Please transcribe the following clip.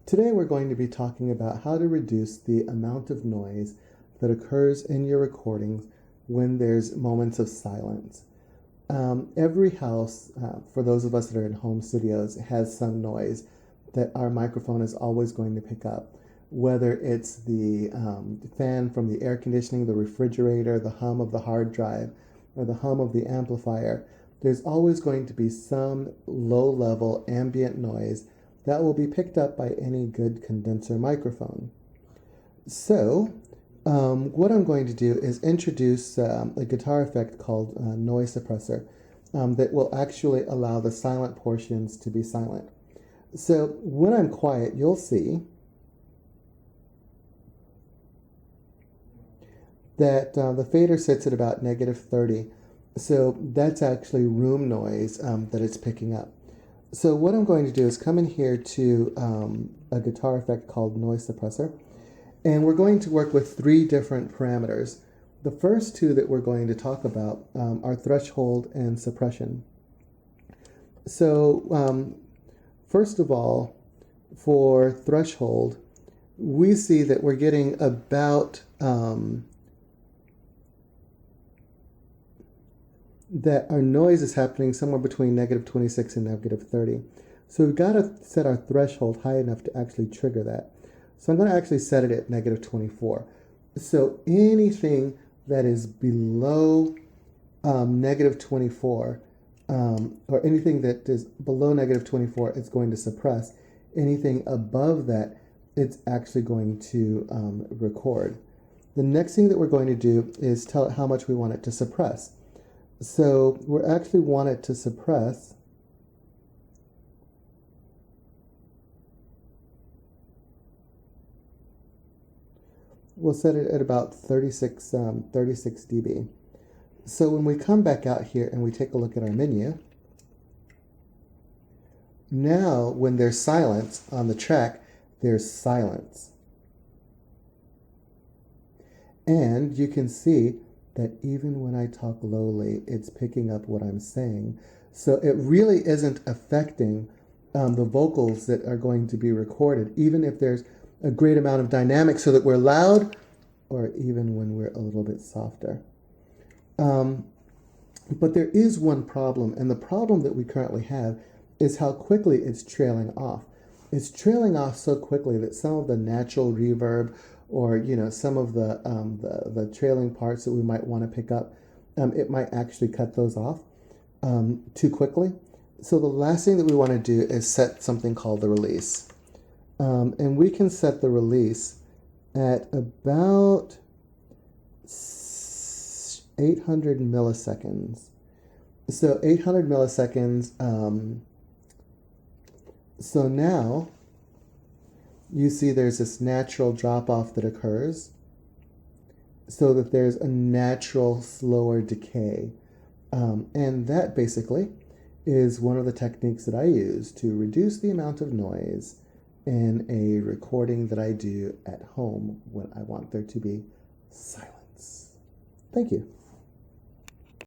Today we're going to be talking about how to reduce the amount of noise that occurs in your recordings when there's moments of silence. Every house, for those of us that are in home studios, has some noise that our microphone is always going to pick up. Whether it's the fan from the air conditioning, the refrigerator, the hum of the hard drive, or the hum of the amplifier, there's always going to be some low-level ambient noise that will be picked up by any good condenser microphone. So what I'm going to do is introduce a guitar effect called noise suppressor that will actually allow the silent portions to be silent. So when I'm quiet, you'll see that the fader sits at about -30. So that's actually room noise that it's picking up. So what I'm going to do is come in here to a guitar effect called noise suppressor, and we're going to work with 3 different parameters. The first 2 that we're going to talk about are threshold and suppression. So first of all, for threshold, we see that we're getting about that our noise is happening somewhere between -26 and -30. So we've got to set our threshold high enough to actually trigger that. So I'm going to actually set it at -24. So anything that is below -24, or anything that is below -24, it's going to suppress. Anything above that, it's actually going to record. The next thing that we're going to do is tell it how much we want it to suppress. So we actually want it to suppress we'll set it at about 36 dB. So when we come back out here and we take a look at our menu, now when there's silence on the track, there's silence. And you can see that even when I talk lowly, it's picking up what I'm saying. So it really isn't affecting the vocals that are going to be recorded, even if there's a great amount of dynamic so that we're loud, or even when we're a little bit softer. But there is one problem, and the problem that we currently have is how quickly it's trailing off. It's trailing off so quickly that some of the natural reverb, or some of the trailing parts that we might want to pick up, it might actually cut those off too quickly. So the last thing that we want to do is set something called the release. And we can set the release at about 800 milliseconds. So 800 milliseconds. So now you see there's this natural drop-off that occurs, so that there's a natural slower decay. And that basically is one of the techniques that I use to reduce the amount of noise in a recording that I do at home when I want there to be silence. Thank you.